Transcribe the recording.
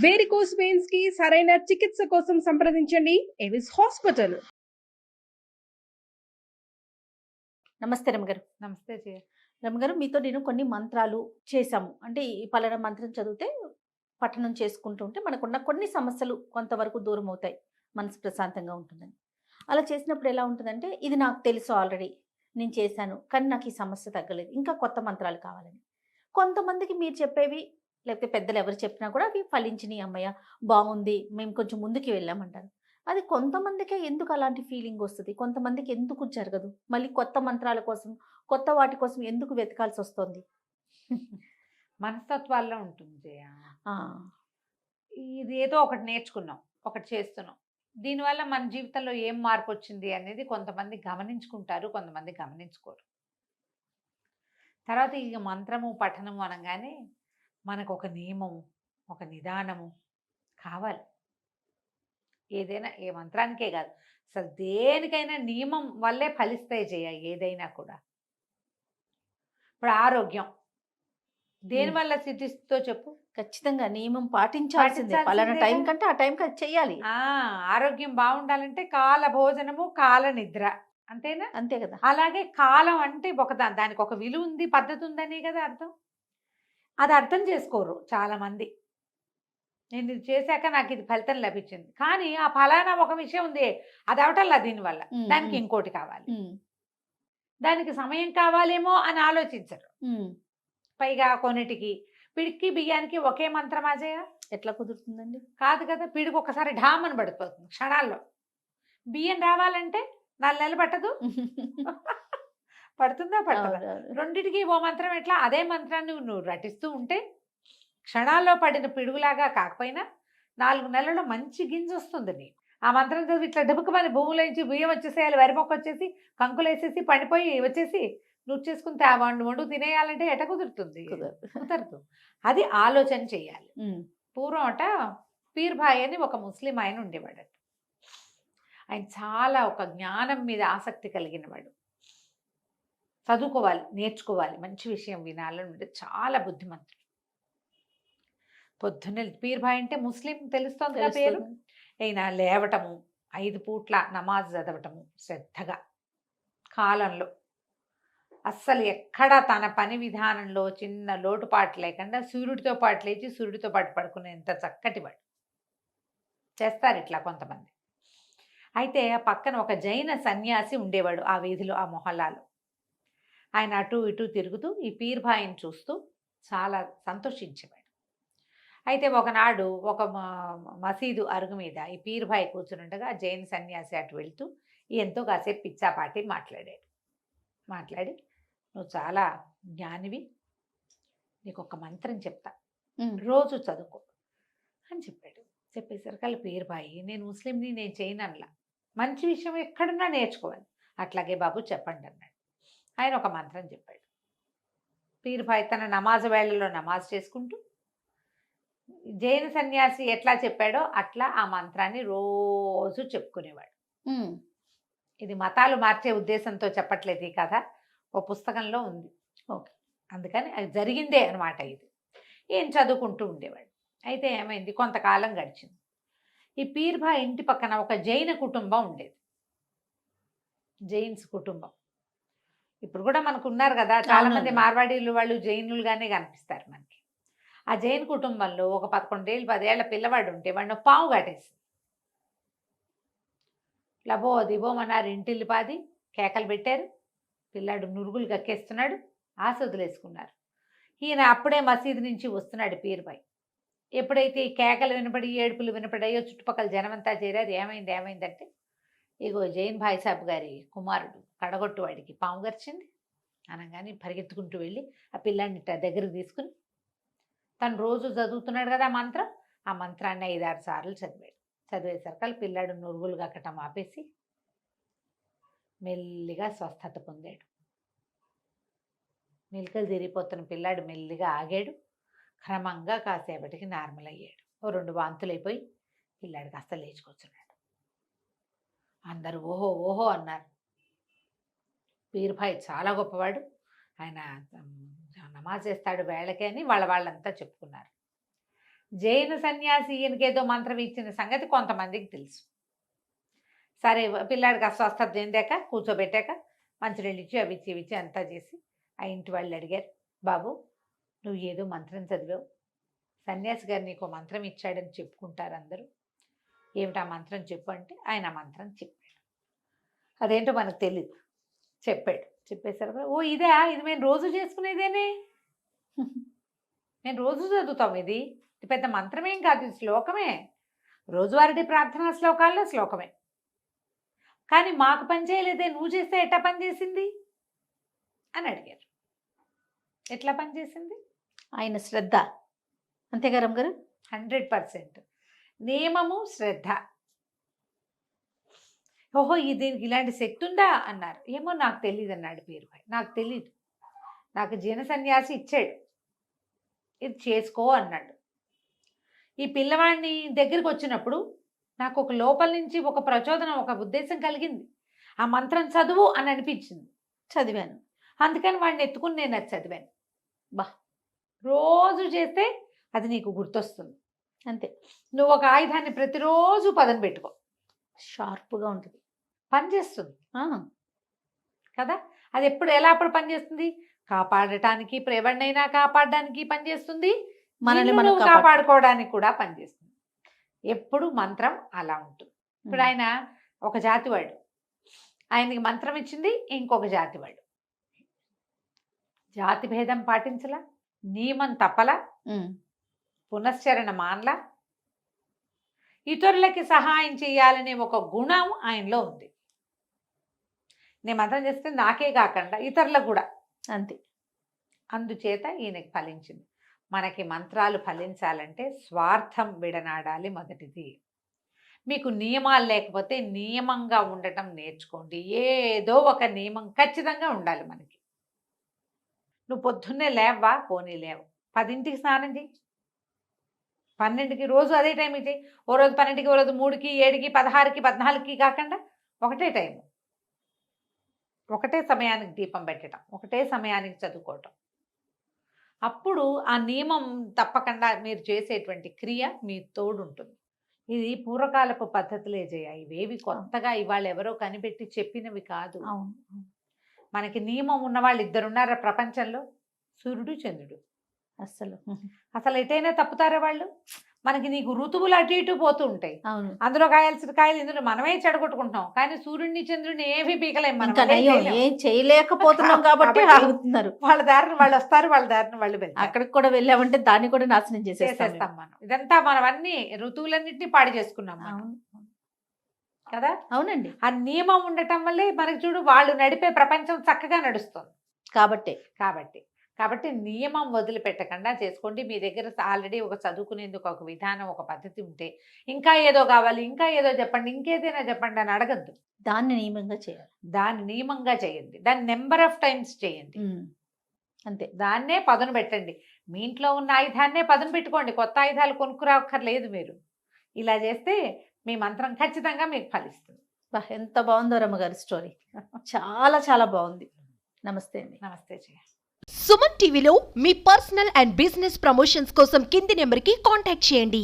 Varicose veins కి సరైన చికిత్స కోసం సంప్రదించండి ఎవిస్ హాస్పిటల్. నమస్తే రమగారు. నమస్తే జయ. రమగారు, మీతో నేను కొన్ని మంత్రాలు చేశాము. అంటే ఈ పలానా మంత్రం చదివితే పఠనం చేసుకుంటూ ఉంటే మనకున్న కొన్ని సమస్యలు కొంతవరకు దూరం అవుతాయి, మనసు ప్రశాంతంగా ఉంటుందని. అలా చేసినప్పుడు ఎలా ఉంటుందంటే, ఇది నాకు తెలుసు ఆల్రెడీ, నేను చేశాను, కానీ నాకు ఈ సమస్య తగ్గలేదు, ఇంకా కొత్త మంత్రాలు కావాలని. కొంతమందికి మీరు చెప్పేవి లేకపోతే పెద్దలు ఎవరు చెప్పినా కూడా అవి ఫలించినాయి, అమ్మయ్య బాగుంది, మేము కొంచెం ముందుకు వెళ్ళామంటారు. అది కొంతమందికే ఎందుకు అలాంటి ఫీలింగ్ వస్తుంది, కొంతమందికి ఎందుకు జరగదు, మళ్ళీ కొత్త మంత్రాల కోసం కొత్త వాటి కోసం ఎందుకు వెతకాల్సి వస్తుంది? మనస్తత్వాల్లో ఉంటుంది జయ. ఇది ఏదో ఒకటి నేర్చుకున్నాం, ఒకటి చేస్తున్నాం, దీనివల్ల మన జీవితంలో ఏం మార్పు వచ్చింది అనేది కొంతమంది గమనించుకుంటారు, కొంతమంది గమనించుకోరు. తర్వాత ఇక మంత్రము పఠనము అనగానే మనకు ఒక నియమము, ఒక నిదానము కావాలి. ఏదైనా ఏ మంత్రానికే కాదు, అసలు దేనికైనా నియమం వల్లే ఫలిస్తాయి జయ. ఏదైనా కూడా ఇప్పుడు ఆరోగ్యం దేనివల్ల సిద్ధిస్తుందో చెప్పు. ఖచ్చితంగా నియమం పాటించాల్సిందే. పలానా టైం కంటే ఆ టైంకి అది చెయ్యాలి. ఆరోగ్యం బాగుండాలంటే కాల భోజనము, కాల నిద్ర, అంతేనా? అంతే కదా. అలాగే కాలం అంటే దానికి ఒక విలువ ఉంది, పద్ధతి ఉందనే కదా అర్థం. అది అర్థం చేసుకోరు చాలా మంది. నేను ఇది చేశాక నాకు ఇది ఫలితం లభించింది, కానీ ఆ ఫలానా ఒక విషయం ఉంది, అది అవటల్లా దీనివల్ల, దానికి ఇంకోటి కావాలి, దానికి సమయం కావాలేమో అని ఆలోచించరు. పైగా కొన్నిటికి పిడికి బియ్యానికి ఒకే మంత్రం అజయ ఎట్లా కుదురుతుందండి? కాదు కదా. పిడికి ఒకసారి ఢామని పడిపోతుంది క్షణాల్లో. బియ్యం రావాలంటే 4 నెలలు పట్టదు. పడుతుందా పడుతుందా? రెండిటికి ఓ మంత్రం ఎట్లా? అదే మంత్రాన్ని నువ్వు రటిస్తూ ఉంటే క్షణాల్లో పడిన పిడుగులాగా కాకపోయినా 4 నెలల్లో మంచి గింజ వస్తుంది నీకు. ఆ మంత్రం చదివి ఇట్లా డబుక్కుమని భూములోంచి బియ్యం వచ్చేసేయాలి, వరి మొక్క వచ్చేసి కంకులు వేసేసి పండిపోయి వచ్చేసి నువ్వు చేసుకుని వండు తినేయాలంటే ఎట కుదురుతుంది? కుదరదు. అది ఆలోచన చెయ్యాలి. పూర్వం అట పీర్భాయ్ అని ఒక ముస్లిం ఆయన ఉండేవాడట. ఆయన చాలా ఒక జ్ఞానం మీద ఆసక్తి కలిగిన వాడు. చదువుకోవాలి, నేర్చుకోవాలి, మంచి విషయం వినాలని ఉంటే చాలా బుద్ధిమంతుడు. పొద్దున్నే పీర్భాయ్ అంటే ముస్లిం తెలుస్తోంది కదా పేరు. అయినా లేవటము, 5 పూట్ల నమాజ్ చదవటము శ్రద్ధగా, కాలంలో అస్సలు ఎక్కడ తన పని విధానంలో చిన్న లోటుపాటు లేకుండా సూర్యుడితో పాటు లేచి సూర్యుడితో పాటు పడుకునేంత చక్కటి వాడు. చేస్తారు ఇట్లా కొంతమంది. అయితే ఆ పక్కన ఒక జైన సన్యాసి ఉండేవాడు ఆ వీధిలో, ఆ మొహల్లాలో. ఆయన అటు ఇటు తిరుగుతూ ఈ పీర్భాయిని చూస్తూ చాలా సంతోషించేవాడు. అయితే ఒకనాడు ఒక మసీదు అరుగు మీద ఈ పీర్భాయ్ కూర్చునుండగా జైన సన్యాసి అటు వెళ్తూ ఎంతో కాసేపు పిచ్చాపాటి మాట్లాడాడు. మాట్లాడి, నువ్వు చాలా జ్ఞానివి, నీకు ఒక మంత్రం చెప్తా, రోజు చదువుకో అని చెప్పాడు. చెప్పేసరికి పీర్భాయ్, నేను ముస్లింని, నేను చేయనల్లా, మంచి విషయం ఎక్కడున్నా నేర్చుకోవాలి, అట్లాగే బాబు చెప్పండి అన్నాడు. ఆయన ఒక మంత్రం చెప్పాడు. పీర్భాయ్ తన నమాజ్ వేళల్లో నమాజ్ చేసుకుంటూ జైన సన్యాసి ఎట్లా చెప్పాడో అట్లా ఆ మంత్రాన్ని రోజు చెప్పుకునేవాడు. ఇది మతాలు మార్చే ఉద్దేశంతో చెప్పట్లేదు ఈ కథ, ఓ పుస్తకంలో ఉంది. ఓకే, అందుకని అది జరిగిందే అనమాట. ఇది ఏం చదువుకుంటూ ఉండేవాడు. అయితే ఏమైంది, కొంతకాలం గడిచింది. ఈ పీర్భాయ్ ఇంటి పక్కన ఒక జైన కుటుంబం ఉండేది. జైన్స్ కుటుంబం ఇప్పుడు కూడా మనకు ఉన్నారు కదా, చాలా మంది మార్వాడీలు వాళ్ళు జైనులుగానే కనిపిస్తారు మనకి. ఆ జైన్ కుటుంబంలో ఒక 11 ఏళ్ళు 10 ఏళ్ల పిల్లవాడు ఉంటే వాడిని పాము కాటేసింది. లబో దిబోమన్నారు, ఇంటిల్లి పాది కేకలు పెట్టారు. పిల్లాడు నురుగులు గక్కేస్తున్నాడు, ఆశ వదిలేసుకున్నారు. ఈయన అప్పుడే మసీదు నుంచి వస్తున్నాడు పీర్భాయ్. ఎప్పుడైతే ఈ కేకలు వినపడి ఏడుపులు వినపడాయో చుట్టుపక్కల జనమంతా చేరారు. ఏమైందంటే, ఇగో జైన్ భాయ్ సాబ్ గారి కుమారుడు కడగొట్టు వాడికి పాము గరిచింది అనగానే పరిగెత్తుకుంటూ వెళ్ళి ఆ పిల్లాడిని దగ్గరికి తీసుకుని, తను రోజు చదువుతున్నాడు కదా ఆ మంత్రాన్ని 5-6 సార్లు చదివాడు. చదివేసరికి పిల్లాడు నురుగులు గక్కటం ఆపేసి మెల్లిగా స్వస్థత పొందాడు. మెలికలు తిరిగిపోతున్న పిల్లాడు మెల్లిగా ఆగాడు. క్రమంగా కాసేపటికి నార్మల్ అయ్యాడు. ఓ 2 వాంతులు అయిపోయి పిల్లాడికి అస్సలు లేచుకొచ్చున్నాడు. అందరూ ఓహో ఓహో అన్నారు. పీర్భాయ్ చాలా గొప్పవాడు, ఆయన నమాజ్ చేస్తాడు వేళకే అని వాళ్ళంతా చెప్పుకున్నారు. జైన సన్యాసి ఈయనకేదో మంత్రం ఇచ్చిన సంగతి కొంతమందికి తెలుసు. సరే పిల్లాడికి అస్వస్థత చెందాక కూర్చోబెట్టాక మంచినీళ్ళు ఇచ్చి అవి ఇచ్చి అంతా చేసి ఆ ఇంటి వాళ్ళు అడిగారు, బాబు నువ్వు ఏదో మంత్రం చదివావు, సన్యాసి గారు నీకు మంత్రం ఇచ్చాడని చెప్పుకుంటారు అందరూ, ఏమిటా మంత్రం చెప్పు అంటే ఆయన ఆ మంత్రం చెప్పాడు. అదేంటో మనకు తెలీదు, చెప్పాడు. చెప్పేసరికి ఓ ఇదే, ఇది మేము రోజు చేసుకునేదేనే, మేము రోజు చదువుతాం, ఇది పెద్ద మంత్రమేం కాదు, ఇది శ్లోకమే, రోజువారీ ప్రార్థనా శ్లోకాల్లో శ్లోకమే, కానీ మాకు పని చేయలేదే, నువ్వు చేస్తే ఎట్లా పనిచేసింది అని అడిగారు. ఎట్లా పనిచేసింది? ఆయన శ్రద్ధ, అంతేగా రమ్మగారు? 100%. నియమము శ్రద్ధ. ఓహో దీనికి ఇలాంటి శక్తి ఉందా అన్నారు. ఏమో నాకు తెలియదు అన్నాడు పేరుభాయ్, నాకు తెలీదు, నాకు జన సన్యాసి ఇచ్చాడు, ఇది చేసుకో అన్నాడు. ఈ పిల్లవాడిని దగ్గరికి వచ్చినప్పుడు నాకు ఒక లోపల నుంచి ఒక ప్రచోదనం, ఒక ఉద్దేశం కలిగింది, ఆ మంత్రం చదువు అని అనిపించింది, చదివాను. అందుకని వాడిని ఎత్తుకుని నేను అది చదివాను. బా రోజు చేస్తే అది నీకు గుర్తొస్తుంది, అంతే. నువ్వు ఒక ఆయుధాన్ని ప్రతిరోజు పదం పెట్టుకో, షార్ప్గా ఉంటుంది, పనిచేస్తుంది కదా. అది ఎప్పుడు ఎలా అప్పుడు పనిచేస్తుంది? కాపాడటానికి, ఎవరినైనా కాపాడడానికి పనిచేస్తుంది, మనల్ని నిన్ను మనం నువ్వు కాపాడుకోవడానికి కూడా పనిచేస్తుంది. ఎప్పుడు మంత్రం అలా ఉంటుంది. ఇప్పుడు ఆయన ఒక జాతివాడు, ఆయనకి మంత్రం ఇచ్చింది ఇంకొక జాతివాడు, జాతి భేదం పాటించలా, నియమం తప్పలా, పునశ్చరణ మానలా, ఇతరులకి సహాయం చేయాలనే ఒక గుణం ఆయనలో ఉంది. నేను మంత్రం చేస్తే నాకే కాకుండా ఇతరులకు కూడా అంతే. అందుచేత ఈయనకి ఫలించింది. మనకి మంత్రాలు ఫలించాలంటే స్వార్థం విడనాడాలి మొదటిది. మీకు నియమాలు లేకపోతే నియమంగా ఉండటం నేర్చుకోండి. ఏదో ఒక నియమం ఖచ్చితంగా ఉండాలి మనకి. నువ్వు పొద్దున్నే లేవా, పోనీ లేవు, 10ంటికి స్నానం చేయి, 12కి రోజు అదే టైంకి చేయి, ఓ రోజు 12కి, ఓ రోజు 3కి, 7కి, 16కి, 14కి కాకుండా ఒకటే టైము, ఒకటే సమయానికి దీపం పెట్టడం, ఒకటే సమయానికి చదువుకోవటం. అప్పుడు ఆ నియమం తప్పకుండా మీరు చేసేటువంటి క్రియ మీ తోడు ఉంటుంది. ఇది పూర్వకాలపు పద్ధతులే చేయ, ఇవేవి కొత్తగా ఇవాళ ఎవరో కనిపెట్టి చెప్పినవి కాదు. అవును, మనకి నియమం ఉన్నవాళ్ళు 2 ఉన్నారా ప్రపంచంలో, సూర్యుడు చంద్రుడు. అసలు ఎటైనా తప్పుతారా వాళ్ళు? మనకి నీకు ఋతువులు అటు ఇటు పోతూ ఉంటాయి, అవును. అందులో కాయాల్సిన కాయలు ఇందులో మనమే చెడగొట్టుకుంటున్నాం, కానీ సూర్యుడిని చంద్రుడిని ఏమీ పీకలేం మనం. ఏం చేయలేకపోతున్నాం కాబట్టి ఆగుతున్నారు. వాళ్ళ దారిని వాళ్ళు వస్తారు, వాళ్ళ దారిని వాళ్ళు వెళ్తారు. అక్కడికి కూడా వెళ్ళామంటే దాన్ని కూడా నాశనం చేసేస్తాం మనం. ఇదంతా మనం అన్ని ఋతువులన్నింటినీ పాడు చేసుకున్నాం కదా. అవునండి. ఆ నియమం ఉండటం వల్లే మనకి చూడు వాళ్ళు నడిపే ప్రపంచం చక్కగా నడుస్తుంది. కాబట్టి నియమం వదిలిపెట్టకుండా చేసుకోండి. మీ దగ్గర ఆల్రెడీ ఒక చదువుకునేందుకు ఒక విధానం, ఒక పద్ధతి ఉంటే ఇంకా ఏదో కావాలి, ఇంకా ఏదో చెప్పండి, ఇంకేదైనా చెప్పండి అని అడగద్దు. దాన్ని నియమంగా చేయాలి, దాన్ని నియమంగా చేయండి, దాన్ని నెంబర్ ఆఫ్ టైమ్స్ చేయండి, అంతే. దాన్నే పదును పెట్టండి. మీ ఇంట్లో ఉన్న ఆయుధాన్నే పదును పెట్టుకోండి, కొత్త ఆయుధాలు కొనుక్కురాక్కర్లేదు. మీరు ఇలా చేస్తే మీ మంత్రం ఖచ్చితంగా మీకు ఫలిస్తుంది. ఎంత బాగుందో రమ్మగారి స్టోరీ, చాలా చాలా బాగుంది. నమస్తే అండి. నమస్తే జయ. సుమన్ టీవీలో మీ పర్సనల్ అండ్ బిజినెస్ ప్రమోషన్స్ కోసం కింది నెంబర్కి కాంటాక్ట్ చేయండి.